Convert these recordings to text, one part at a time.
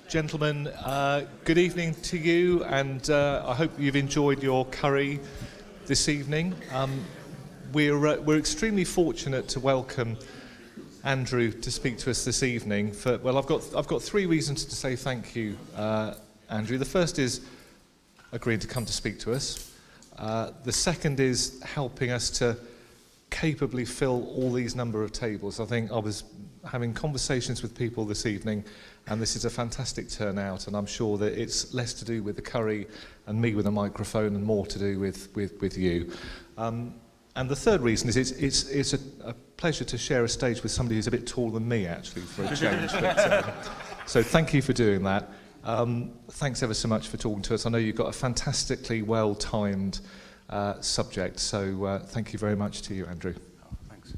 Gentlemen, good evening to you, and I hope you've enjoyed your curry this evening. We're extremely fortunate to welcome Andrew to speak to us this evening. I've got three reasons to say thank you, Andrew. The first is agreeing to come to speak to us. The second is helping us to capably fill all these number of tables. I think I was having conversations with people this evening, and this is a fantastic turnout, and I'm sure that it's less to do with the curry and me with a microphone and more to do with you. And the third reason is it's a pleasure to share a stage with somebody who's a bit taller than me, actually, for a change. So thank you for doing that. Thanks ever so much for talking to us. I know you've got a fantastically well-timed subject, so thank you very much to you, Andrew. Oh, thanks.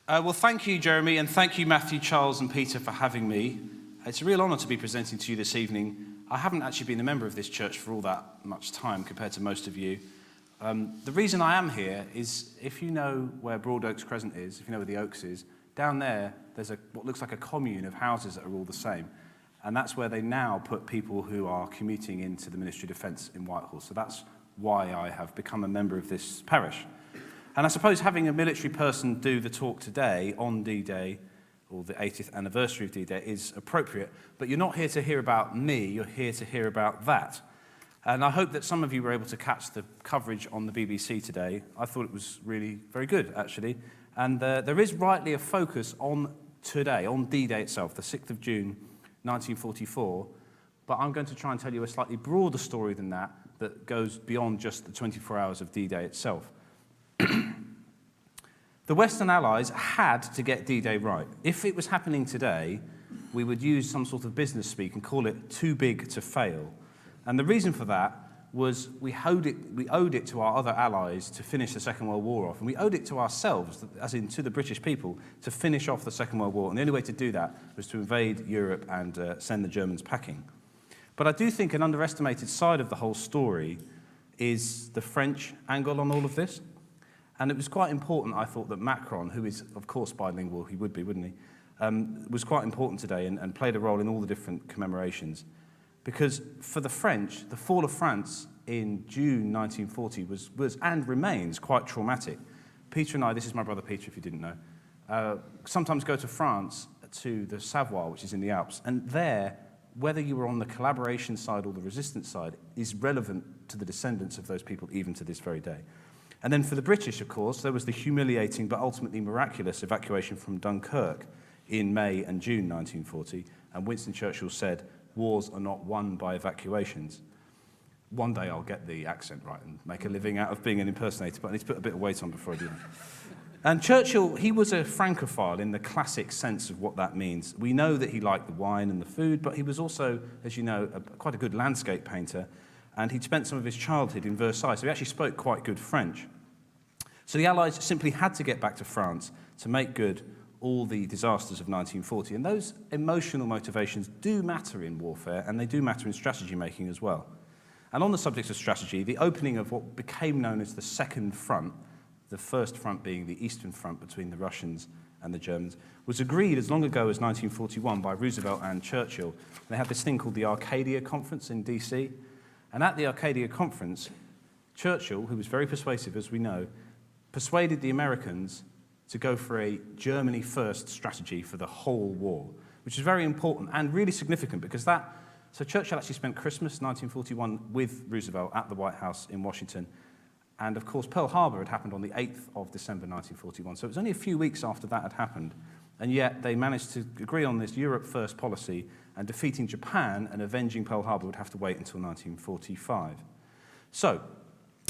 Well, thank you, Jeremy, and thank you, Matthew, Charles, and Peter, for having me. It's a real honour to be presenting to you this evening. I haven't actually been a member of this church for all that much time compared to most of you. The reason I am here is, if you know where Broad Oaks Crescent is, if you know where the Oaks is, down there, there's what looks like a commune of houses that are all the same. And that's where they now put people who are commuting into the Ministry of Defence in Whitehall. So that's why I have become a member of this parish. And I suppose having a military person do the talk today on D-Day, or the 80th anniversary of D-Day, is appropriate. But you're not here to hear about me, you're here to hear about that. And I hope that some of you were able to catch the coverage on the BBC today. I thought it was really very good, actually. And there is rightly a focus on today, on D-Day itself, the 6th of June, 1944, but I'm going to try and tell you a slightly broader story than that goes beyond just the 24 hours of D-Day itself. The Western Allies had to get D-Day right. If it was happening today, we would use some sort of business speak and call it too big to fail. And the reason for that was we owed it to our other allies to finish the Second World War off, and we owed it to ourselves, as in to the British people, to finish off the Second World War. And the only way to do that was to invade Europe and send the Germans packing. But I do think an underestimated side of the whole story is the French angle on all of this. And it was quite important, I thought, that Macron, who is, of course, bilingual, he would be, wouldn't he, was quite important today and played a role in all the different commemorations. Because for the French, the fall of France in June 1940 was and remains quite traumatic. Peter and I, this is my brother Peter, if you didn't know, sometimes go to France, to the Savoie, which is in the Alps, and there, whether you were on the collaboration side or the resistance side, is relevant to the descendants of those people even to this very day. And then for the British, of course, there was the humiliating but ultimately miraculous evacuation from Dunkirk in May and June 1940, and Winston Churchill said, "Wars are not won by evacuations." One day I'll get the accent right and make a living out of being an impersonator, but I need to put a bit of weight on before I do that. And Churchill, he was a Francophile in the classic sense of what that means. We know that he liked the wine and the food, but he was also, as you know, quite a good landscape painter, and he'd spent some of his childhood in Versailles, so he actually spoke quite good French. So the Allies simply had to get back to France to make good all the disasters of 1940. And those emotional motivations do matter in warfare, and they do matter in strategy making as well. And on the subject of strategy, the opening of what became known as the Second Front, the first front being the Eastern Front between the Russians and the Germans, was agreed as long ago as 1941 by Roosevelt and Churchill. They had this thing called the Arcadia Conference in DC. And at the Arcadia Conference, Churchill, who was very persuasive, as we know, persuaded the Americans to go for a Germany first strategy for the whole war, which is very important and really significant because so Churchill actually spent Christmas 1941 with Roosevelt at the White House in Washington. And of course, Pearl Harbor had happened on the 8th of December 1941. So it was only a few weeks after that had happened. And yet they managed to agree on this Europe first policy, and defeating Japan and avenging Pearl Harbor would have to wait until 1945. So,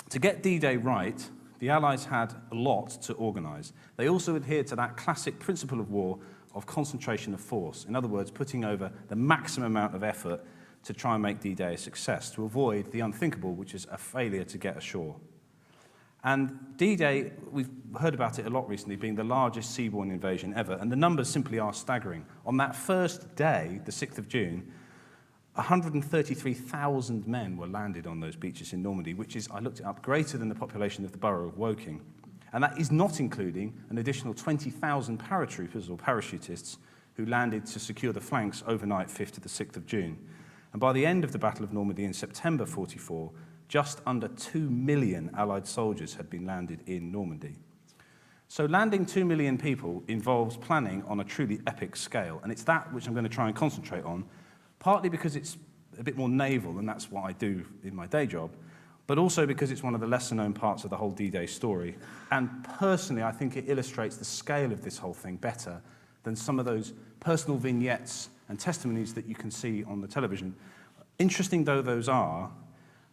to get D-Day right, the Allies had a lot to organise. They also adhered to that classic principle of war of concentration of force. In other words, putting over the maximum amount of effort to try and make D-Day a success, to avoid the unthinkable, which is a failure to get ashore. And D-Day, we've heard about it a lot recently, being the largest seaborne invasion ever, and the numbers simply are staggering. On that first day, the 6th of June, 133,000 men were landed on those beaches in Normandy, which is, I looked it up, greater than the population of the borough of Woking. And that is not including an additional 20,000 paratroopers or parachutists who landed to secure the flanks overnight 5th to the 6th of June. And by the end of the Battle of Normandy in September 44, just under 2 million Allied soldiers had been landed in Normandy. So landing 2 million people involves planning on a truly epic scale, and it's that which I'm going to try and concentrate on, partly because it's a bit more naval, and that's what I do in my day job, but also because it's one of the lesser-known parts of the whole D-Day story. And personally, I think it illustrates the scale of this whole thing better than some of those personal vignettes and testimonies that you can see on the television. Interesting though those are,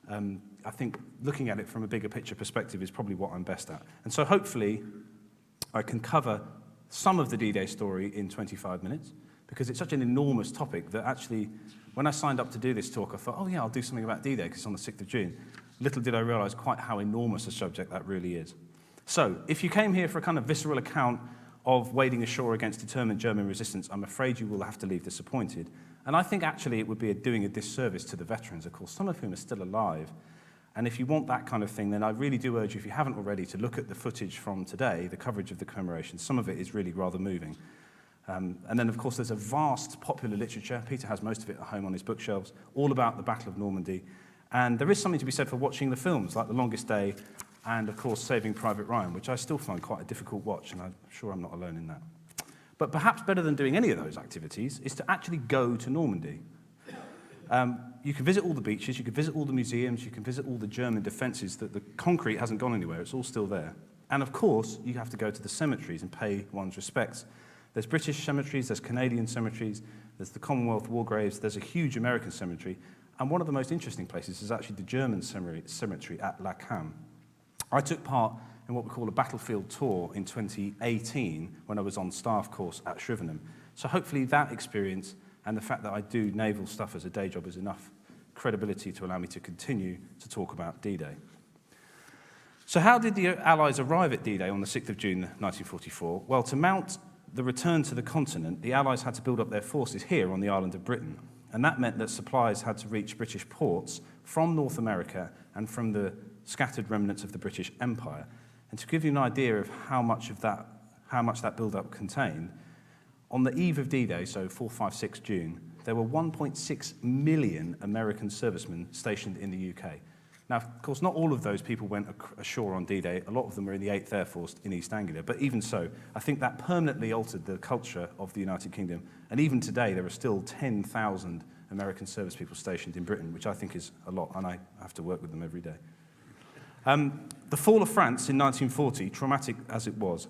I think looking at it from a bigger picture perspective is probably what I'm best at. And so hopefully I can cover some of the D-Day story in 25 minutes, because it's such an enormous topic that actually, when I signed up to do this talk, I thought, oh yeah, I'll do something about D-Day because it's on the 6th of June. Little did I realize quite how enormous a subject that really is. So, if you came here for a kind of visceral account of wading ashore against determined German resistance, I'm afraid you will have to leave disappointed. And I think actually it would be doing a disservice to the veterans, of course, some of whom are still alive. And if you want that kind of thing, then I really do urge you, if you haven't already, to look at the footage from today, the coverage of the commemoration. Some of it is really rather moving. And then, of course, there's a vast popular literature. Peter has most of it at home on his bookshelves, all about the Battle of Normandy. And there is something to be said for watching the films, like The Longest Day and, of course, Saving Private Ryan, which I still find quite a difficult watch, and I'm sure I'm not alone in that. But perhaps better than doing any of those activities is to actually go to Normandy. You can visit all the beaches, you can visit all the museums, you can visit all the German defences. The concrete hasn't gone anywhere, it's all still there. And, of course, you have to go to the cemeteries and pay one's respects. There's British cemeteries, there's Canadian cemeteries, there's the Commonwealth war graves, there's a huge American cemetery, and one of the most interesting places is actually the German cemetery at La Cam. I took part in what we call a battlefield tour in 2018 when I was on staff course at Shrivenham. So hopefully that experience and the fact that I do naval stuff as a day job is enough credibility to allow me to continue to talk about D-Day. So how did the Allies arrive at D-Day on the 6th of June 1944? Well, to mount the return to the continent, the Allies had to build up their forces here on the island of Britain. And that meant that supplies had to reach British ports from North America and from the scattered remnants of the British Empire. And to give you an idea of how much that build-up contained, on the eve of D-Day, so 4, 5, 6 June, there were 1.6 million American servicemen stationed in the UK. Now, of course, not all of those people went ashore on D-Day. A lot of them were in the 8th Air Force in East Anglia. But even so, I think that permanently altered the culture of the United Kingdom. And even today, there are still 10,000 American service people stationed in Britain, which I think is a lot, and I have to work with them every day. The fall of France in 1940, traumatic as it was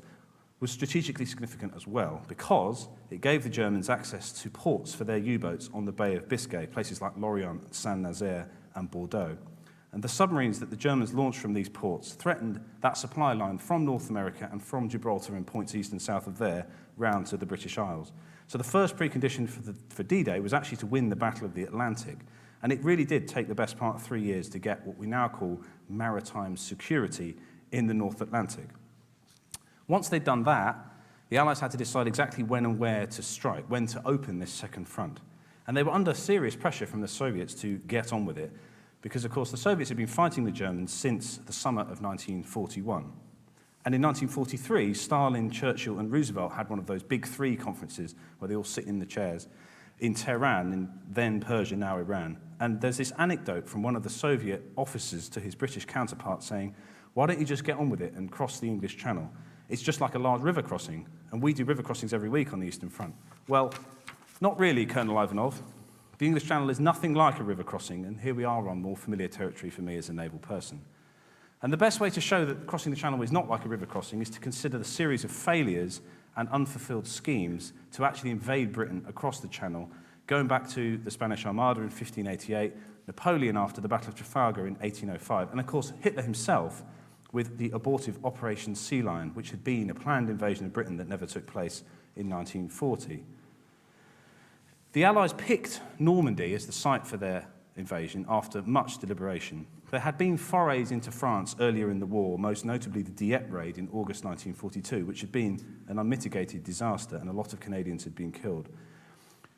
strategically significant as well, because it gave the Germans access to ports for their U-boats on the Bay of Biscay, places like Lorient, Saint-Nazaire, and Bordeaux. And the submarines that the Germans launched from these ports threatened that supply line from North America and from Gibraltar and points east and south of there round to the British Isles. So the first precondition for D-Day was actually to win the Battle of the Atlantic. And it really did take the best part of 3 years to get what we now call maritime security in the North Atlantic. Once they'd done that, the Allies had to decide exactly when and where to strike, when to open this second front. And they were under serious pressure from the Soviets to get on with it, because, of course, the Soviets had been fighting the Germans since the summer of 1941. And in 1943, Stalin, Churchill, and Roosevelt had one of those big three conferences where they all sit in the chairs in Tehran, in then Persia, now Iran. And there's this anecdote from one of the Soviet officers to his British counterpart saying, why don't you just get on with it and cross the English Channel? It's just like a large river crossing, and we do river crossings every week on the Eastern Front. Well, not really, Colonel Ivanov. The English Channel is nothing like a river crossing, and here we are on more familiar territory for me as a naval person. And the best way to show that crossing the Channel is not like a river crossing is to consider the series of failures and unfulfilled schemes to actually invade Britain across the Channel, going back to the Spanish Armada in 1588, Napoleon after the Battle of Trafalgar in 1805, and of course Hitler himself with the abortive Operation Sea Lion, which had been a planned invasion of Britain that never took place in 1940. The Allies picked Normandy as the site for their invasion after much deliberation. There had been forays into France earlier in the war, most notably the Dieppe raid in August 1942, which had been an unmitigated disaster, and a lot of Canadians had been killed.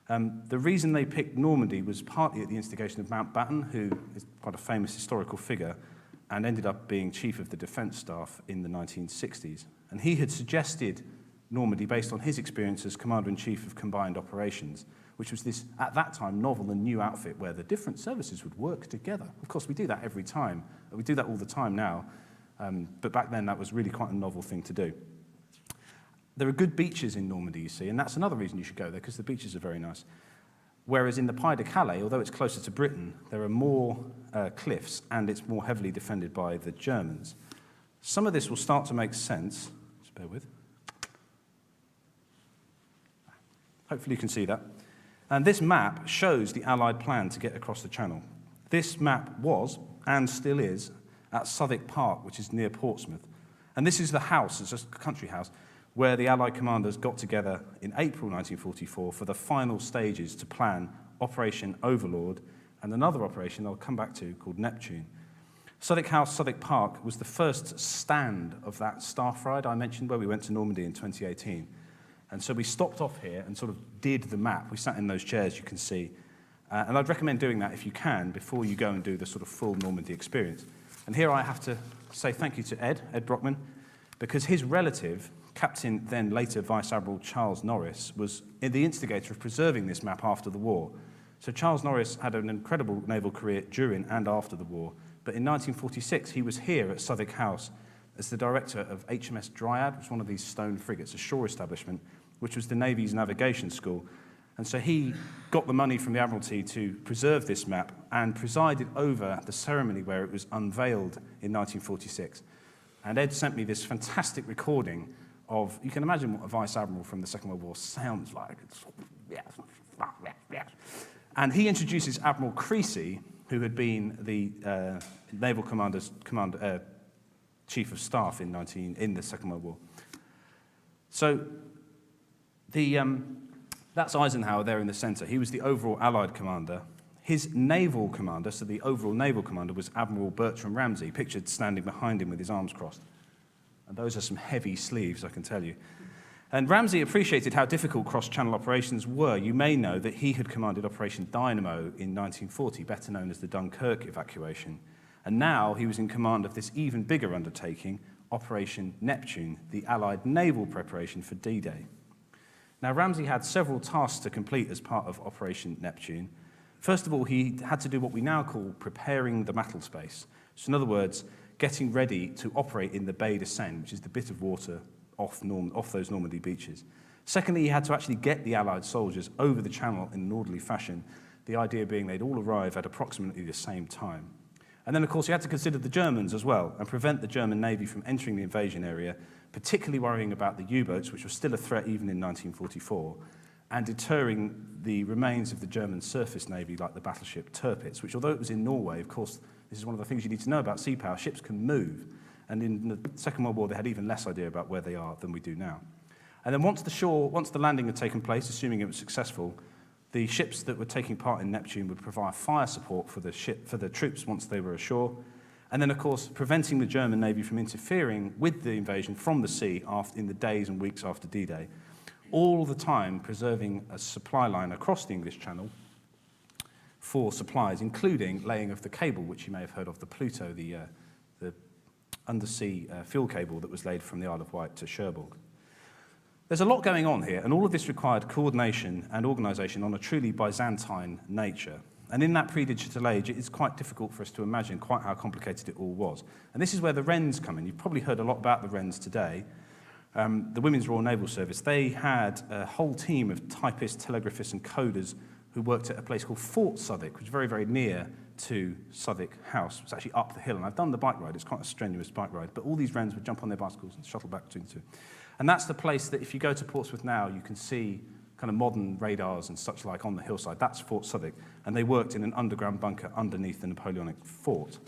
The reason they picked Normandy was partly at the instigation of Mountbatten, who is quite a famous historical figure, and ended up being chief of the defence staff in the 1960s. And he had suggested Normandy based on his experience as Commander-in-Chief of Combined Operations, which was this, at that time, novel and new outfit where the different services would work together. Of course, we do that every time. We do that all the time now. But back then, that was really quite a novel thing to do. There are good beaches in Normandy, you see, and that's another reason you should go there, because the beaches are very nice. Whereas in the Pays de Calais, although it's closer to Britain, there are more cliffs, and it's more heavily defended by the Germans. Some of this will start to make sense. Just bear with. Hopefully you can see that. And this map shows the Allied plan to get across the Channel. This map was, and still is, at Southwark Park, which is near Portsmouth. And this is the house, it's a country house, where the Allied commanders got together in April 1944 for the final stages to plan Operation Overlord and another operation I'll come back to called Neptune. Southwark House, Southwark Park was the first stand of that staff ride I mentioned where we went to Normandy in 2018. And so we stopped off here and sort of did the map. We sat in those chairs, you can see. And I'd recommend doing that if you can before you go and do the sort of full Normandy experience. And here I have to say thank you to Ed Brockman, because his relative, Captain, then later Vice Admiral Charles Norris, was the instigator of preserving this map after the war. So Charles Norris had an incredible naval career during and after the war. But in 1946, he was here at Southwark House as the director of HMS Dryad, which was one of these stone frigates, a shore establishment, which was the Navy's navigation school. And so he got the money from the Admiralty to preserve this map and presided over the ceremony where it was unveiled in 1946. And Ed sent me this fantastic recording of, you can imagine what a Vice Admiral from the Second World War sounds like. And he introduces Admiral Creasy, who had been the Naval Chief of Staff in the Second World War. So that's Eisenhower there in the center. He was the overall Allied commander. His naval commander, so the overall naval commander, was Admiral Bertram Ramsay, pictured standing behind him with his arms crossed. And those are some heavy sleeves, I can tell you. And Ramsay appreciated how difficult cross-channel operations were. You may know that he had commanded Operation Dynamo in 1940, better known as the Dunkirk evacuation. And now he was in command of this even bigger undertaking, Operation Neptune, the Allied naval preparation for D-Day. Now, Ramsay had several tasks to complete as part of Operation Neptune. First of all, he had to do what we now call preparing the battle space. So in other words, getting ready to operate in the Baie de Seine, which is the bit of water off those Normandy beaches. Secondly, he had to actually get the Allied soldiers over the Channel in an orderly fashion, the idea being they'd all arrive at approximately the same time. And then, of course, he had to consider the Germans as well and prevent the German Navy from entering the invasion area, particularly worrying about the U-boats, which were still a threat even in 1944, and deterring the remains of the German surface navy like the battleship Tirpitz, which, although it was in Norway, of course, this is one of the things you need to know about sea power. Ships can move. And in the Second World War, they had even less idea about where they are than we do now. And then once the landing had taken place, assuming it was successful, the ships that were taking part in Neptune would provide fire support for the troops once they were ashore. And then, of course, preventing the German Navy from interfering with the invasion from the sea in the days and weeks after D-Day. All the time preserving a supply line across the English Channel for supplies, including laying of the cable, which you may have heard of, the Pluto, the undersea fuel cable that was laid from the Isle of Wight to Cherbourg. There's a lot going on here, and all of this required coordination and organisation on a truly Byzantine nature. And in that pre-digital age, it is quite difficult for us to imagine quite how complicated it all was. And this is where the Wrens come in. You've probably heard a lot about the Wrens today. The Women's Royal Naval Service, they had a whole team of typists, telegraphists, and coders who worked at a place called Fort Southwark, which is very, very near to Southwark House. It's actually up the hill, and I've done the bike ride. It's quite a strenuous bike ride, but all these Wrens would jump on their bicycles and shuttle back between the two. And that's the place that if you go to Portsmouth now, you can see kind of modern radars and such like on the hillside. That's Fort Southwark, and they worked in an underground bunker underneath the Napoleonic fort.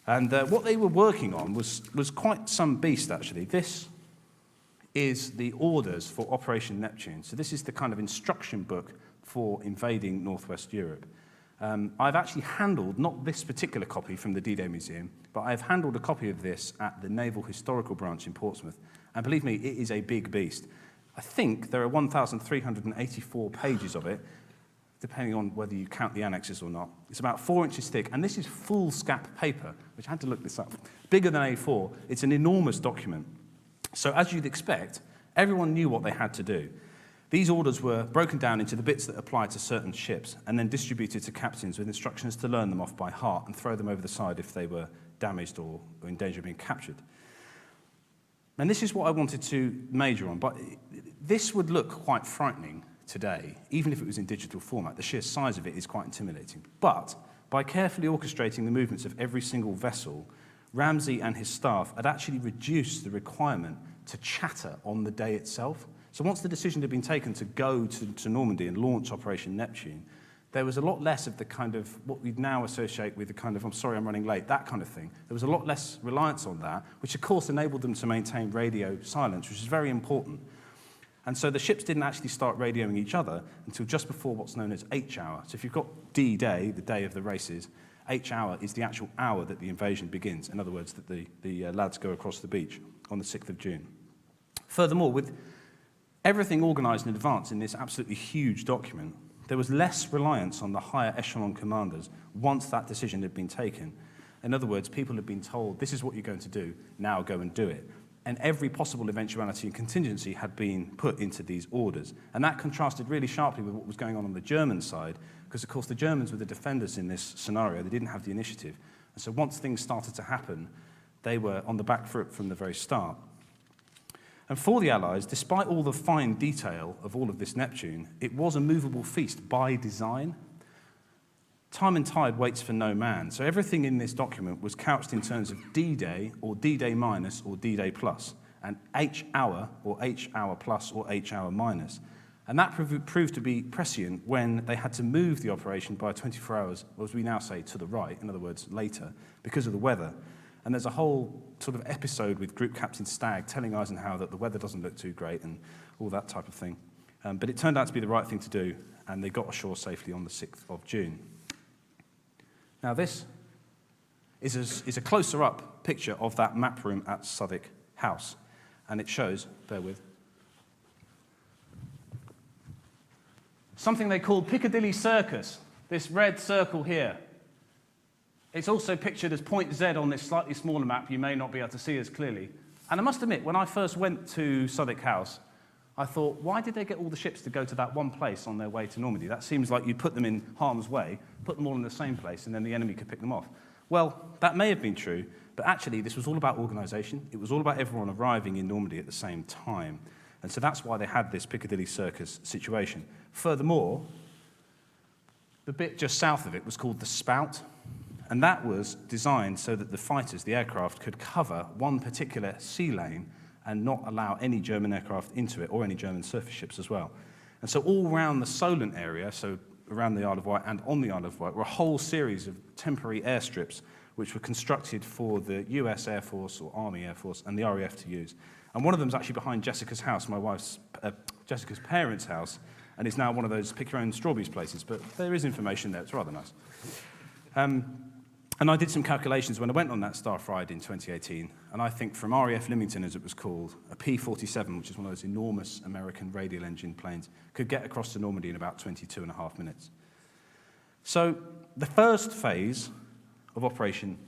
And what they were working on was quite some beast, actually. This is the orders for Operation Neptune. So this is the kind of instruction book for invading Northwest Europe. I've actually handled, not this particular copy from the D-Day Museum, but I've handled a copy of this at the Naval Historical Branch in Portsmouth. And believe me, it is a big beast. I think there are 1,384 pages of it. depending on whether you count the annexes or not. It's about 4 inches thick, and this is foolscap paper, which I had to look this up. Bigger than A4. It's an enormous document. So as you'd expect, everyone knew what they had to do. These orders were broken down into the bits that applied to certain ships and then distributed to captains with instructions to learn them off by heart and throw them over the side if they were damaged or in danger of being captured. And this is what I wanted to major on, but this would look quite frightening today, even if it was in digital format. The sheer size of it is quite intimidating. But by carefully orchestrating the movements of every single vessel, Ramsay and his staff had actually reduced the requirement to chatter on the day itself. So once the decision had been taken to go to Normandy and launch Operation Neptune, there was a lot less of the kind of what we'd now associate with the kind of, I'm sorry, I'm running late, that kind of thing. There was a lot less reliance on that, which of course enabled them to maintain radio silence, which is very important. And so the ships didn't actually start radioing each other until just before what's known as H-hour. So if you've got D-Day, the day of the races, H-hour is the actual hour that the invasion begins. In other words, that the lads go across the beach on the 6th of June. Furthermore, with everything organised in advance in this absolutely huge document, there was less reliance on the higher echelon commanders once that decision had been taken. In other words, people had been told, this is what you're going to do, now go and do it. And every possible eventuality and contingency had been put into these orders. And that contrasted really sharply with what was going on the German side, because, of course, the Germans were the defenders in this scenario. They didn't have the initiative. And so once things started to happen, they were on the back foot from the very start. And for the Allies, despite all the fine detail of all of this Neptune, it was a movable feast by design. Time and tide waits for no man. So everything in this document was couched in terms of D-Day or D-Day minus or D-Day plus, and H-hour or H-hour plus or H-hour minus. And that proved to be prescient when they had to move the operation by 24 hours, or as we now say, to the right, in other words, later, because of the weather. And there's a whole sort of episode with Group Captain Stagg telling Eisenhower that the weather doesn't look too great and all that type of thing. But it turned out to be the right thing to do, and they got ashore safely on the 6th of June. Now this is a closer-up picture of that map room at Southwark House, and it shows, bear with, something they call Piccadilly Circus, this red circle here. It's also pictured as Point Z on this slightly smaller map you may not be able to see as clearly. And I must admit, when I first went to Southwark House, I thought, why did they get all the ships to go to that one place on their way to Normandy? That seems like you'd put them in harm's way, put them all in the same place, and then the enemy could pick them off. Well, that may have been true, but actually this was all about organisation. It was all about everyone arriving in Normandy at the same time. And so that's why they had this Piccadilly Circus situation. Furthermore, the bit just south of it was called the Spout, and that was designed so that the fighters, the aircraft, could cover one particular sea lane and not allow any German aircraft into it, or any German surface ships as well. And so all around the Solent area, so around the Isle of Wight and on the Isle of Wight, were a whole series of temporary airstrips which were constructed for the US Air Force or Army Air Force and the RAF to use. And one of them is actually behind Jessica's house, my wife's, Jessica's parents' house, and it's now one of those pick-your-own-strawberries places, but there is information there. It's rather nice. And I did some calculations when I went on that Staff ride in 2018, and I think from RAF Lymington, as it was called, a P-47, which is one of those enormous American radial engine planes, could get across to Normandy in about 22.5 minutes. So the first phase of Operation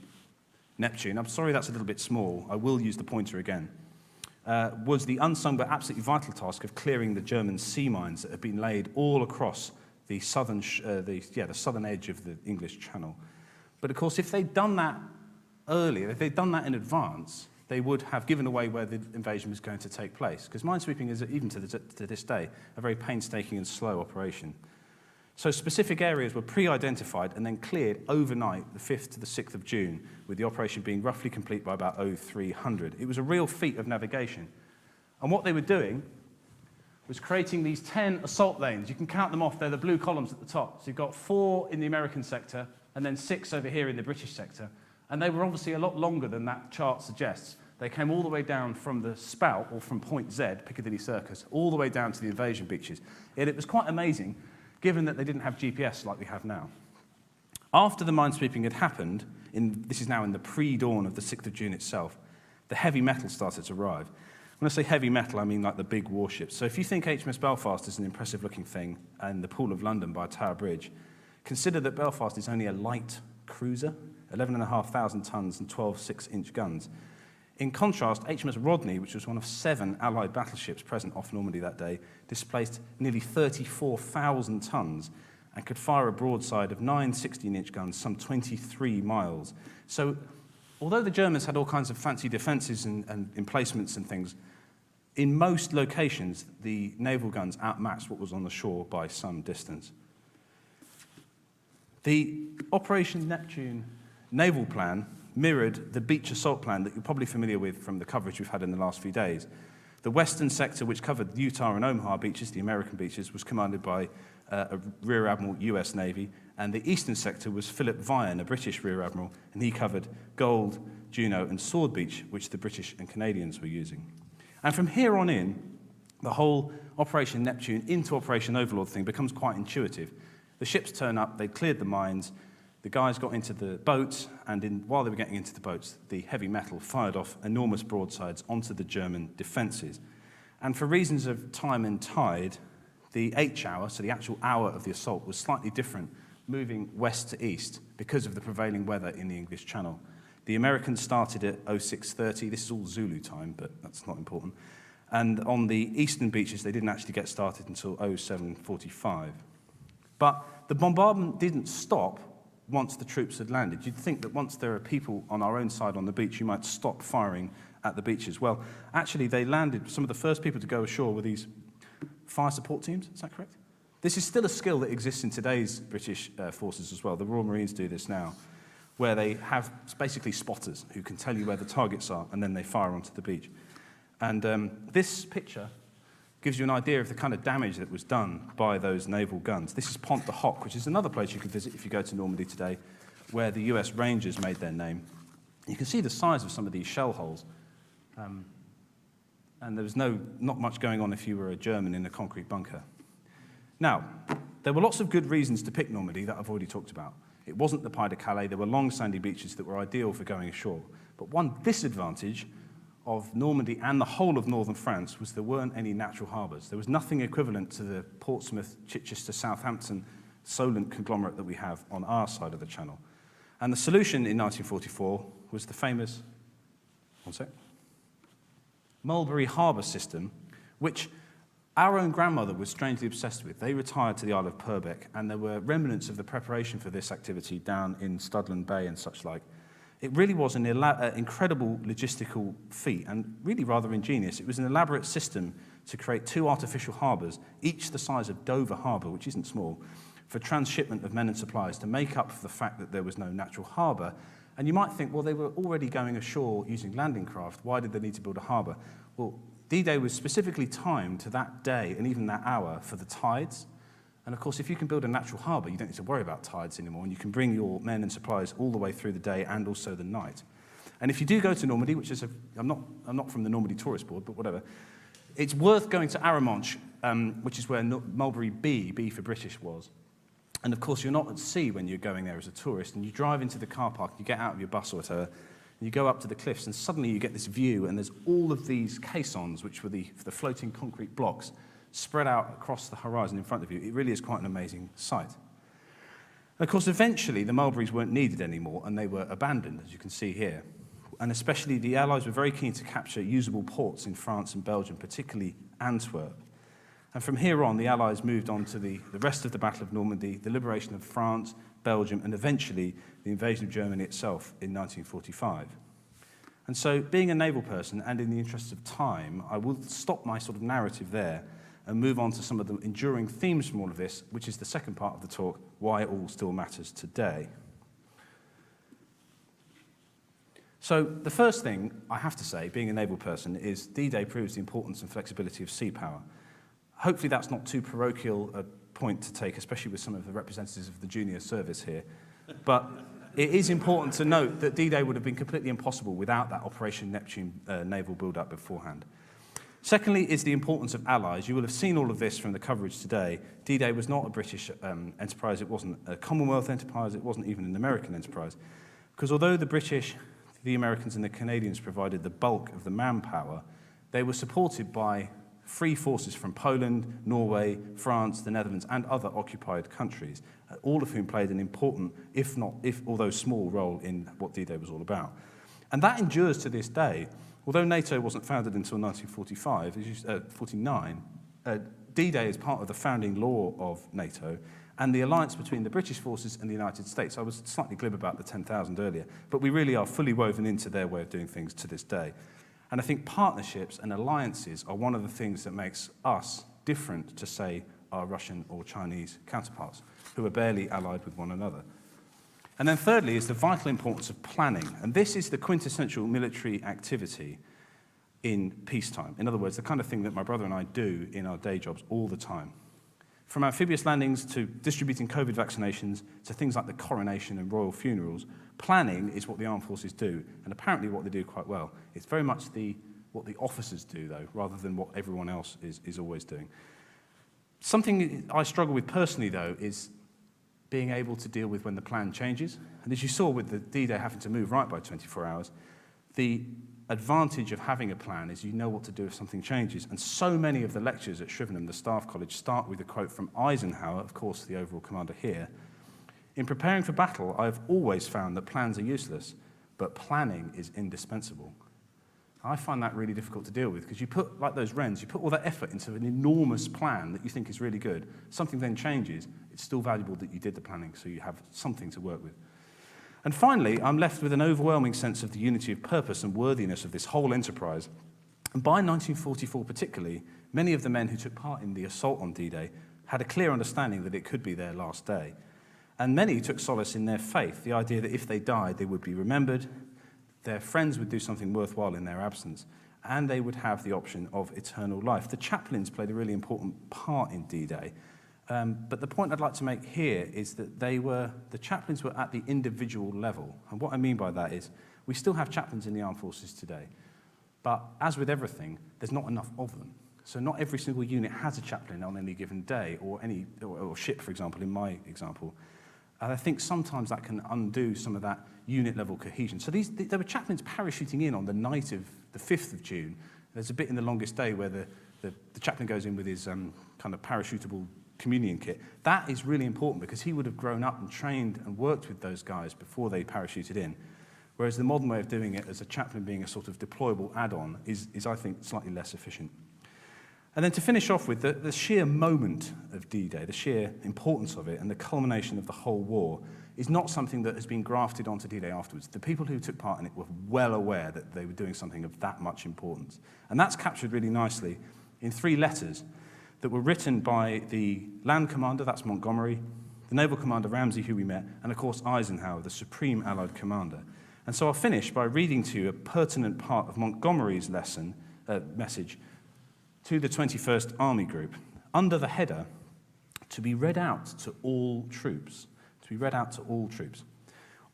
Neptune, I'm sorry that's a little bit small, I will use the pointer again, was the unsung but absolutely vital task of clearing the German sea mines that had been laid all across the southern, the southern edge of the English Channel. But of course, if they'd done that earlier, if they'd done that in advance, they would have given away where the invasion was going to take place. Because minesweeping is, even to this day, a very painstaking and slow operation. So specific areas were pre-identified and then cleared overnight, the 5th to the 6th of June, with the operation being roughly complete by about 0300. It was a real feat of navigation. And what they were doing was creating these 10 assault lanes. You can count them off. They're the blue columns at the top. So you've got 4 in the American sector, and then 6 over here in the British sector. And they were obviously a lot longer than that chart suggests. They came all the way down from the Spout, or from Point Z, Piccadilly Circus, all the way down to the invasion beaches. And it was quite amazing, given that they didn't have GPS like we have now. After the minesweeping had happened, this is now in the pre-dawn of the 6th of June itself, the heavy metal started to arrive. When I say heavy metal, I mean like the big warships. So if you think HMS Belfast is an impressive-looking thing and the Pool of London by Tower Bridge, consider that Belfast is only a light cruiser, 11,500 tons and 12 6-inch guns. In contrast, HMS Rodney, which was one of 7 Allied battleships present off Normandy that day, displaced nearly 34,000 tons and could fire a broadside of 9 16-inch guns some 23 miles. So although the Germans had all kinds of fancy defences and emplacements and things, in most locations, the naval guns outmatched what was on the shore by some distance. The Operation Neptune naval plan mirrored the beach assault plan that you're probably familiar with from the coverage we've had in the last few days. The western sector, which covered Utah and Omaha beaches, the American beaches, was commanded by a Rear Admiral US Navy, and the eastern sector was Philip Vian, a British Rear Admiral, and he covered Gold, Juno, and Sword Beach, which the British and Canadians were using. And from here on in, the whole Operation Neptune into Operation Overlord thing becomes quite intuitive. The ships turn up, they cleared the mines, the guys got into the boats, and while they were getting into the boats, the heavy metal fired off enormous broadsides onto the German defences. And for reasons of time and tide, the H-hour, so the actual hour of the assault, was slightly different, moving west to east because of the prevailing weather in the English Channel. The Americans started at 06:30. This is all Zulu time, but that's not important. And on the eastern beaches, they didn't actually get started until 07:45. But the bombardment didn't stop once the troops had landed. You'd think that once there are people on our own side on the beach, you might stop firing at the beaches. Well, actually, they landed. Some of the first people to go ashore were these fire support teams. Is that correct? This is still a skill that exists in today's British forces as well. The Royal Marines do this now, where they have basically spotters who can tell you where the targets are, and then they fire onto the beach. And this picture gives you an idea of the kind of damage that was done by those naval guns. This is Pont de Hoc, which is another place you can visit if you go to Normandy today, where the US Rangers made their name. You can see the size of some of these shell holes. And there was not much going on if you were a German in a concrete bunker. Now, there were lots of good reasons to pick Normandy that I've already talked about. It wasn't the Pas de Calais. There were long sandy beaches that were ideal for going ashore. But one disadvantage of Normandy and the whole of northern France was there weren't any natural harbours. There was nothing equivalent to the Portsmouth, Chichester, Southampton, Solent conglomerate that we have on our side of the Channel. And the solution in 1944 was the famous, Mulberry Harbour system, which our own grandmother was strangely obsessed with. They retired to the Isle of Purbeck, and there were remnants of the preparation for this activity down in Studland Bay and such like. It really was an incredible logistical feat and really rather ingenious. It was an elaborate system to create 2 artificial harbours, each the size of Dover Harbour, which isn't small, for transshipment of men and supplies to make up for the fact that there was no natural harbour. And you might think, well, they were already going ashore using landing craft. Why did they need to build a harbour? Well, D-Day was specifically timed to that day and even that hour for the tides. And of course, if you can build a natural harbour, you don't need to worry about tides anymore, and you can bring your men and supplies all the way through the day and also the night. And if you do go to Normandy, which is I'm not from the Normandy Tourist Board, but whatever, it's worth going to Arromanches, which is where Mulberry B for British, was. And of course, you're not at sea when you're going there as a tourist, and you drive into the car park, you get out of your bus or whatever, and you go up to the cliffs, and suddenly you get this view, and there's all of these caissons, which were the floating concrete blocks, spread out across the horizon in front of you. It really is quite an amazing sight. And of course, eventually, the Mulberries weren't needed anymore, and they were abandoned, as you can see here. And especially, the Allies were very keen to capture usable ports in France and Belgium, particularly Antwerp. And from here on, the Allies moved on to the rest of the Battle of Normandy, the liberation of France, Belgium, and eventually the invasion of Germany itself in 1945. And so, being a naval person, and in the interest of time, I will stop my sort of narrative there and move on to some of the enduring themes from all of this, which is the second part of the talk, why it all still matters today. So the first thing I have to say, being a naval person, is D-Day proves the importance and flexibility of sea power. Hopefully that's not too parochial a point to take, especially with some of the representatives of the junior service here. But it is important to note that D-Day would have been completely impossible without that Operation Neptune naval build-up beforehand. Secondly is the importance of allies. You will have seen all of this from the coverage today. D-Day was not a British enterprise. It wasn't a Commonwealth enterprise. It wasn't even an American enterprise. Because although the British, the Americans, and the Canadians provided the bulk of the manpower, They were supported by free forces from Poland, Norway, France, the Netherlands, and other occupied countries, all of whom played an important, although small, role in what D-Day was all about. And that endures to this day. Although NATO wasn't founded until 1949, D-Day is part of the founding law of NATO and the alliance between the British forces and the United States. I was slightly glib about the 10,000 earlier, but we really are fully woven into their way of doing things to this day. And I think partnerships and alliances are one of the things that makes us different to, say, our Russian or Chinese counterparts, who are barely allied with one another. And then thirdly is the vital importance of planning. And this is the quintessential military activity in peacetime. In other words, the kind of thing that my brother and I do in our day jobs all the time. From amphibious landings to distributing COVID vaccinations to things like the coronation and royal funerals, planning is what the armed forces do, and apparently what they do quite well. It's very much what the officers do, though, rather than what everyone else is always doing. Something I struggle with personally, though, is being able to deal with when the plan changes. And as you saw with the D-Day having to move right by 24 hours, the advantage of having a plan is you know what to do if something changes. And so many of the lectures at Shrivenham, the Staff College, start with a quote from Eisenhower, of course, the overall commander here. In preparing for battle, I've always found that plans are useless, but planning is indispensable. I find that really difficult to deal with because you put, like those Wrens, you put all that effort into an enormous plan that you think is really good. Something then changes, it's still valuable that you did the planning so you have something to work with. And finally, I'm left with an overwhelming sense of the unity of purpose and worthiness of this whole enterprise. And by 1944 particularly, many of the men who took part in the assault on D-Day had a clear understanding that it could be their last day. And many took solace in their faith, the idea that if they died, they would be remembered, their friends would do something worthwhile in their absence, and they would have the option of eternal life. The chaplains played a really important part in D-Day. But the point I'd like to make here is that the chaplains were at the individual level. And what I mean by that is we still have chaplains in the armed forces today. But as with everything, there's not enough of them. So not every single unit has a chaplain on any given day or ship, for example, in my example. And I think sometimes that can undo some of that unit-level cohesion. So there were chaplains parachuting in on the night of the 5th of June. There's a bit in The Longest Day where the chaplain goes in with his kind of parachutable communion kit. That is really important because he would have grown up and trained and worked with those guys before they parachuted in. Whereas the modern way of doing it as a chaplain being a sort of deployable add-on is I think, slightly less efficient. And then to finish off with the sheer moment of D-Day, the sheer importance of it and the culmination of the whole war is not something that has been grafted onto D-Day afterwards. The people who took part in it were well aware that they were doing something of that much importance. And that's captured really nicely in 3 letters that were written by the land commander, that's Montgomery, the naval commander Ramsey, who we met, and of course Eisenhower, the supreme Allied commander. And so I'll finish by reading to you a pertinent part of Montgomery's message to the 21st Army Group, under the header, to be read out to all troops. To be read out to all troops.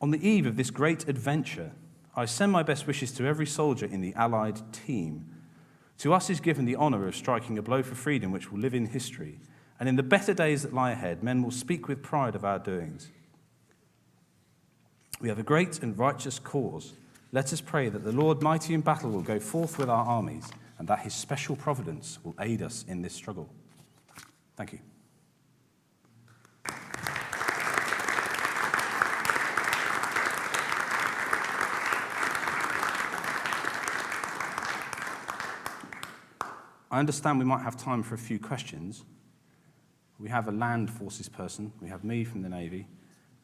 On the eve of this great adventure, I send my best wishes to every soldier in the Allied team. To us is given the honour of striking a blow for freedom which will live in history, and in the better days that lie ahead, men will speak with pride of our doings. We have a great and righteous cause. Let us pray that the Lord mighty in battle will go forth with our armies, and that his special providence will aid us in this struggle. Thank you. I understand we might have time for a few questions. We have a land forces person, we have me from the Navy,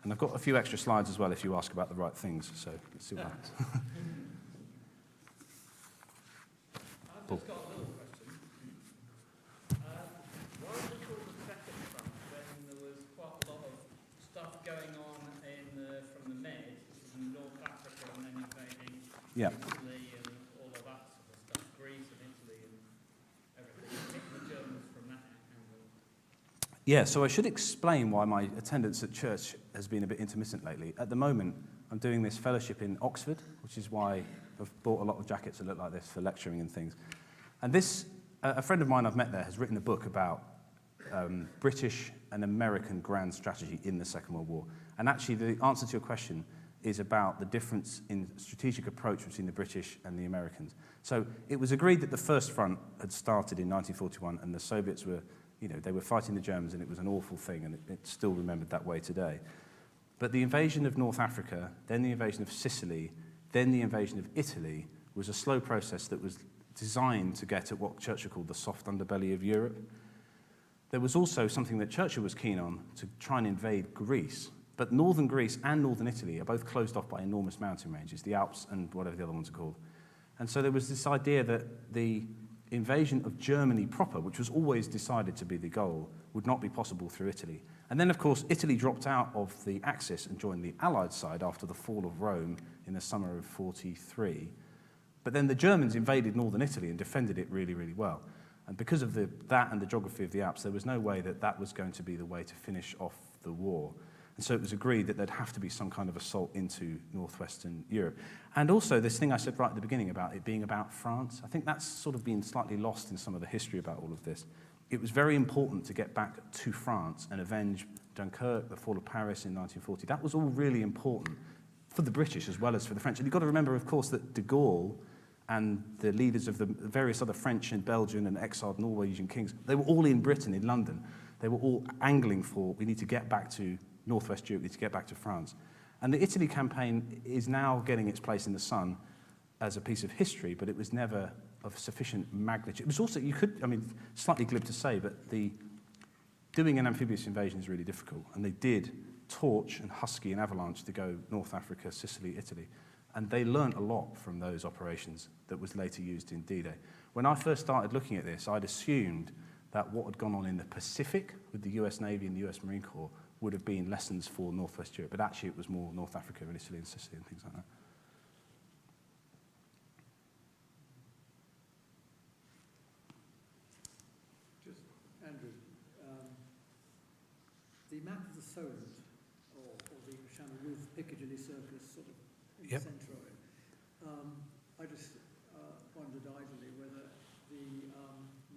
and I've got a few extra slides as well if you ask about the right things, so let's see what happens. I've just got a little question. Why was it called the second front when there was quite a lot of stuff going on from the Med, from North Africa, and then invading Yeah. Italy and all of that sort of stuff, Greece and Italy and everything, hitting the Germans from that angle? Yeah, so I should explain why my attendance at church has been a bit intermittent lately. At the moment, I'm doing this fellowship in Oxford, which is why I've bought a lot of jackets that look like this for lecturing and things. And a friend of mine I've met there has written a book about British and American grand strategy in the Second World War. And actually, the answer to your question, is about the difference in strategic approach between the British and the Americans. So it was agreed that the First Front had started in 1941 and the Soviets were, they were fighting the Germans and it was an awful thing and it's still remembered that way today. But the invasion of North Africa, then the invasion of Sicily, then the invasion of Italy was a slow process that was designed to get at what Churchill called the soft underbelly of Europe. There was also something that Churchill was keen on, to try and invade Greece. But northern Greece and northern Italy are both closed off by enormous mountain ranges, the Alps and whatever the other ones are called. And so there was this idea that the invasion of Germany proper, which was always decided to be the goal, would not be possible through Italy. And then, of course, Italy dropped out of the Axis and joined the Allied side after the fall of Rome in the summer of 43. But then the Germans invaded northern Italy and defended it really, really well. And because of that and the geography of the Alps, there was no way that that was going to be the way to finish off the war. And so it was agreed that there'd have to be some kind of assault into northwestern Europe. And also this thing I said right at the beginning about it being about France, I think that's sort of been slightly lost in some of the history about all of this. It was very important to get back to France and avenge Dunkirk, the fall of Paris in 1940. That was all really important for the British as well as for the French. And you've got to remember, of course, that de Gaulle and the leaders of the various other French and Belgian and exiled Norwegian kings, they were all in Britain, in London. They were all angling for, we need to get back to Northwest Europe, we need to get back to France. And the Italy campaign is now getting its place in the sun as a piece of history, but it was never of sufficient magnitude. It was also, slightly glib to say, but doing an amphibious invasion is really difficult. And they did Torch and Husky and Avalanche to go North Africa, Sicily, Italy. And they learnt a lot from those operations that was later used in D-Day. When I first started looking at this, I'd assumed that what had gone on in the Pacific with the US Navy and the US Marine Corps would have been lessons for Northwest Europe, but actually it was more North Africa and Italy and Sicily and things like that. Just, Andrew, the map of the Solent, or the Chamonix Piccadilly Circus sort of in the centre of it, I just wondered idly whether the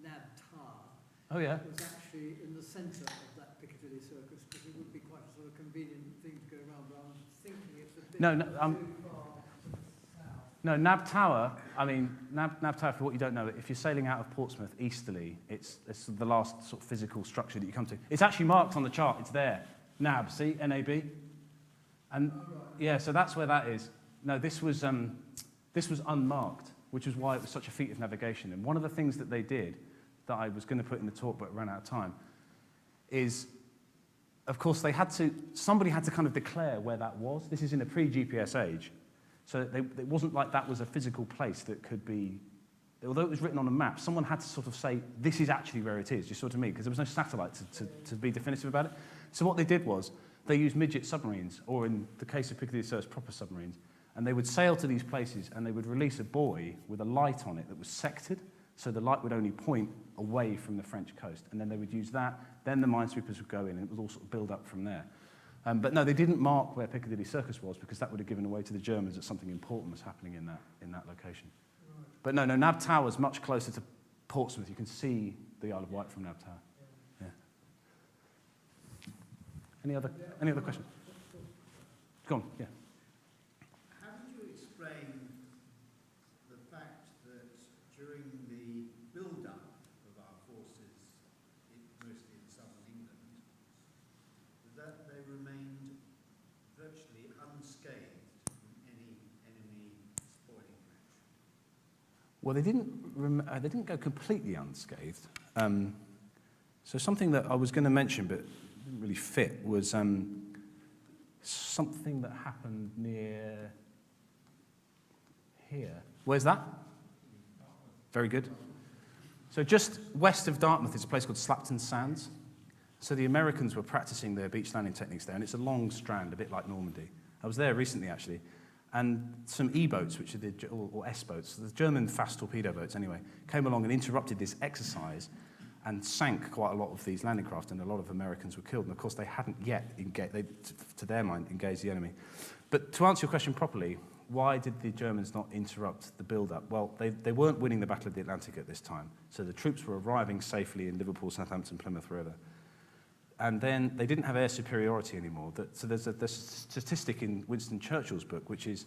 Nab Tower was actually in the centre of that Piccadilly Circus, because it would be quite a sort of convenient thing to go around, but I'm thinking it's a bit too far to the south. No, Nab Tower, Nab Tower, for what you don't know, if you're sailing out of Portsmouth easterly, it's the last sort of physical structure that you come to. It's actually marked on the chart, it's there. Nab, see, N-A-B? And yeah, so that's where that is. No, this was unmarked, which is why it was such a feat of navigation. And one of the things that they did that I was going to put in the talk but ran out of time is, of course, somebody had to kind of declare where that was. This is in a pre-GPS age. So it wasn't like that was a physical place that could be, although it was written on a map, someone had to sort of say, this is actually where it is, do you see what I mean? Because there was no satellite to be definitive about it. So what they did was, they used midget submarines, or in the case of Piccadilly Circus, proper submarines, and they would sail to these places and they would release a buoy with a light on it that was sectored, so the light would only point away from the French coast. And then they would use that, then the minesweepers would go in, and it would all sort of build up from there. But no, they didn't mark where Piccadilly Circus was, because that would have given away to the Germans that something important was happening in that location. Right. But no, Nab Tower is much closer to Portsmouth. You can see the Isle of Wight from Nab Tower. Yeah. Any other questions? Go on, yeah. How did you explain the fact that during the build-up of our forces, mostly in southern England, that they remained virtually unscathed from any enemy spoiling action? Well, they didn't go completely unscathed. So something that I was going to mention but didn't really fit was something that happened near here. Where's that? Very good. So just west of Dartmouth is a place called Slapton Sands. So the Americans were practicing their beach landing techniques there, and it's a long strand, a bit like Normandy. I was there recently, actually, and some E-boats, which are or S-boats, the German fast torpedo boats anyway, came along and interrupted this exercise and sank quite a lot of these landing craft, and a lot of Americans were killed. And of course, they hadn't yet, to their mind, engaged the enemy. But to answer your question properly, why did the Germans not interrupt the build-up? Well, they weren't winning the Battle of the Atlantic at this time, so the troops were arriving safely in Liverpool, Southampton, Plymouth, wherever. and then they didn't have air superiority anymore. So there's a statistic in Winston Churchill's book, which is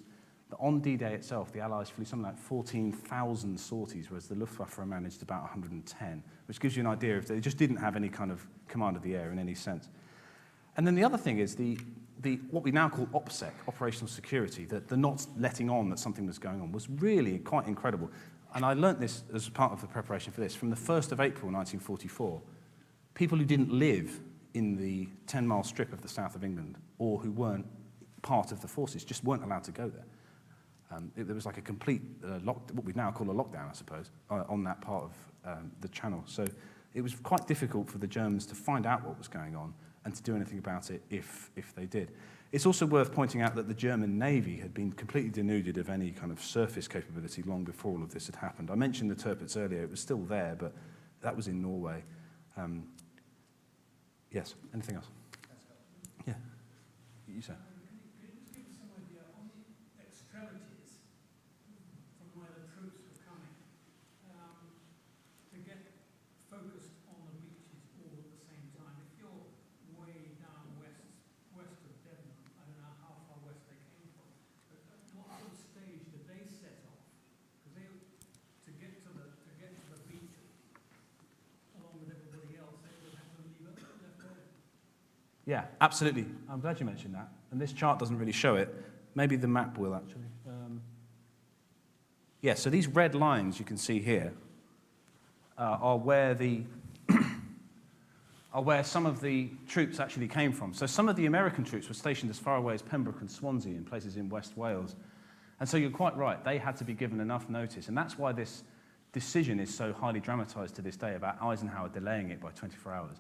that on D-Day itself, the Allies flew something like 14,000 sorties, whereas the Luftwaffe managed about 110, which gives you an idea of they just didn't have any kind of command of the air in any sense. And then the other thing is the what we now call OPSEC, operational security, the not letting on that something was going on, was really quite incredible. And I learnt this as part of the preparation for this. From the 1st of April 1944, people who didn't live in the 10-mile strip of the south of England or who weren't part of the forces just weren't allowed to go there. There was like a complete, what we now call a lockdown, I suppose, on that part of the channel. So it was quite difficult for the Germans to find out what was going on and to do anything about it if they did. It's also worth pointing out that the German Navy had been completely denuded of any kind of surface capability long before all of this had happened. I mentioned the Tirpitz earlier. It was still there, but that was in Norway. Yes, anything else? Yeah, you say. Can you just give us some idea on the extremities from where the troops were coming to get focused on the beaches all at the same time? If you're way down west of Devon, I don't know how far west they came from, but what sort of stage did they set off? Because they, to get to the beach along with everybody else, they would have to leave it left there. Yeah, absolutely. I'm glad you mentioned that. And this chart doesn't really show it. Maybe the map will, actually. Yeah, so these red lines you can see here are where some of the troops actually came from. So some of the American troops were stationed as far away as Pembroke and Swansea in places in West Wales. And so you're quite right. They had to be given enough notice. And that's why this decision is so highly dramatised to this day about Eisenhower delaying it by 24 hours.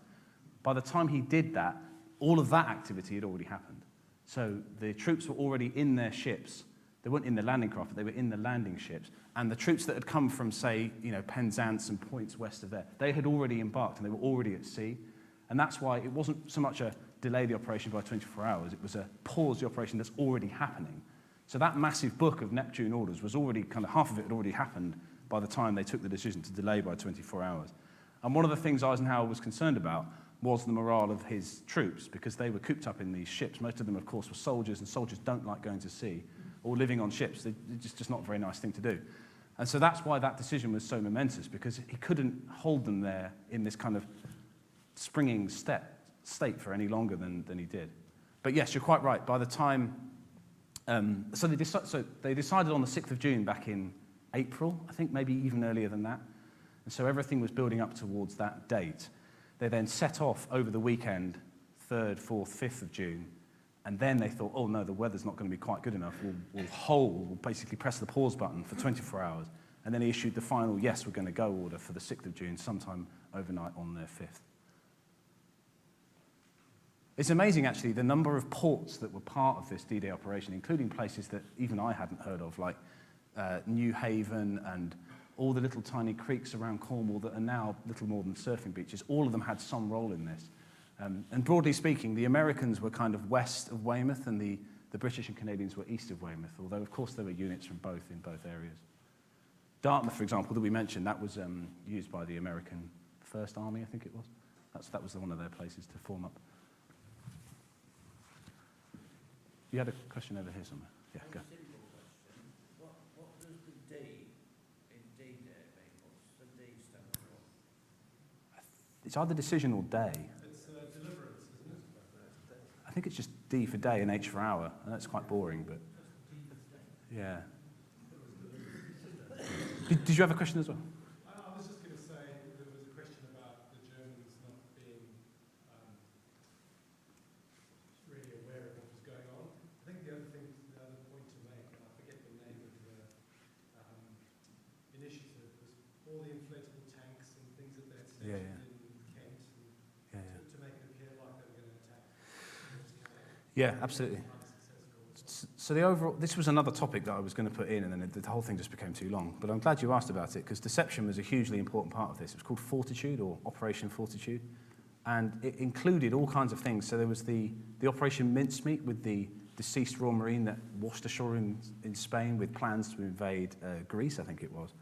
By the time he did that, all of that activity had already happened. So the troops were already in their ships. They weren't in the landing craft, but they were in the landing ships. And the troops that had come from, say, Penzance and points west of there, they had already embarked and they were already at sea. And that's why it wasn't so much a delay the operation by 24 hours, it was a pause the operation that's already happening. So that massive book of Neptune orders was already, kind of half of it had already happened by the time they took the decision to delay by 24 hours. And one of the things Eisenhower was concerned about was the morale of his troops, because they were cooped up in these ships. Most of them, of course, were soldiers, and soldiers don't like going to sea or living on ships. It's just not a very nice thing to do. And so that's why that decision was so momentous, because he couldn't hold them there in this kind of springing state for any longer than he did. But yes, you're quite right. By the time... So they decided on the 6th of June back in April, I think maybe even earlier than that. And so everything was building up towards that date. They then set off over the weekend, 3rd, 4th, 5th of June, and then they thought, oh no, the weather's not going to be quite good enough. We'll basically press the pause button for 24 hours. And then he issued the final, yes, we're going to go order for the 6th of June, sometime overnight on their 5th. It's amazing, actually, the number of ports that were part of this D-Day operation, including places that even I hadn't heard of, like New Haven and all the little tiny creeks around Cornwall that are now little more than surfing beaches. All of them had some role in this. And broadly speaking, the Americans were kind of west of Weymouth, and the British and Canadians were east of Weymouth, although, of course, there were units from both in both areas. Dartmouth, for example, that we mentioned, that was used by the American First Army, I think it was. That was one of their places to form up. You had a question over here somewhere. Yeah, go. What does the day in D-Day mean? What's the D stand for? It's either decision or day. It's deliverance, isn't it? I think it's just D for day and H for hour. And that's quite boring, but yeah. Did you have a question as well? I was just going to say there was a question about the Germans not being really aware of what was going on. I think the other point to make, and I forget the name of the initiative, was all the inflatable tanks and things that they'd set Yeah. in Kent and to make it appear like they were going to attack. Yeah, absolutely. So the overall, this was another topic that I was going to put in, and then the whole thing just became too long. But I'm glad you asked about it, because deception was a hugely important part of this. It was called Fortitude, or Operation Fortitude, and it included all kinds of things. So there was the Operation Mincemeat with the deceased Royal Marine that washed ashore in Spain with plans to invade Greece, I think it was.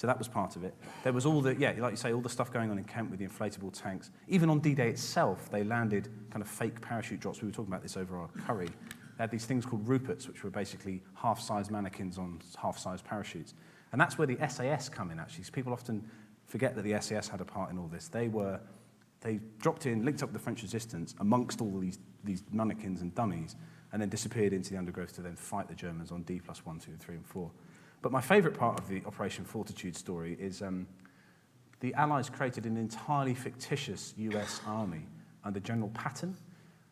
So that was part of it. There was all the, yeah, like you say, all the stuff going on in Kent with the inflatable tanks. Even on D-Day itself, they landed kind of fake parachute drops. We were talking about this over our curry. They had these things called Ruperts, which were basically half-size mannequins on half-size parachutes. And that's where the SAS come in, actually. So people often forget that the SAS had a part in all this. They dropped in, linked up with the French resistance amongst all these mannequins and dummies, and then disappeared into the undergrowth to then fight the Germans on D+1, 2, 3, and 4. But my favourite part of the Operation Fortitude story is the Allies created an entirely fictitious US army under General Patton.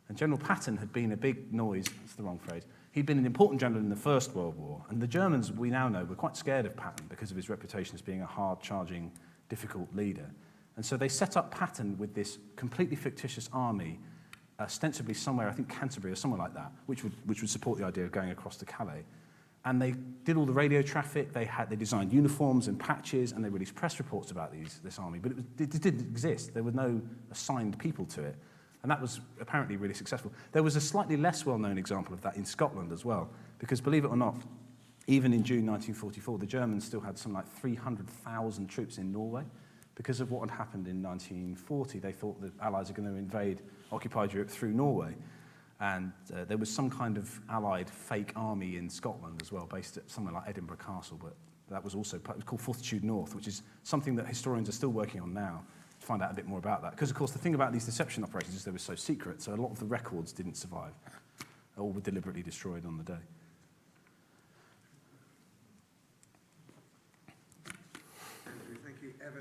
And General Patton had been a big noise, that's the wrong phrase, he'd been an important general in the First World War. And the Germans, we now know, were quite scared of Patton because of his reputation as being a hard-charging, difficult leader. And so they set up Patton with this completely fictitious army, ostensibly somewhere, I think Canterbury or somewhere like that, which would support the idea of going across to Calais. And they did all the radio traffic, they designed uniforms and patches, and they released press reports about this army. But it didn't exist. There were no assigned people to it. And that was apparently really successful. There was a slightly less well-known example of that in Scotland as well, because believe it or not, even in June 1944, the Germans still had something like 300,000 troops in Norway. Because of what had happened in 1940, they thought the Allies were going to invade occupied Europe through Norway. And there was some kind of Allied fake army in Scotland as well, based at somewhere like Edinburgh Castle, but that was also, it was called Fortitude North, which is something that historians are still working on now to find out a bit more about that. Because, of course, the thing about these deception operations is they were so secret, so a lot of the records didn't survive, or were deliberately destroyed on the day.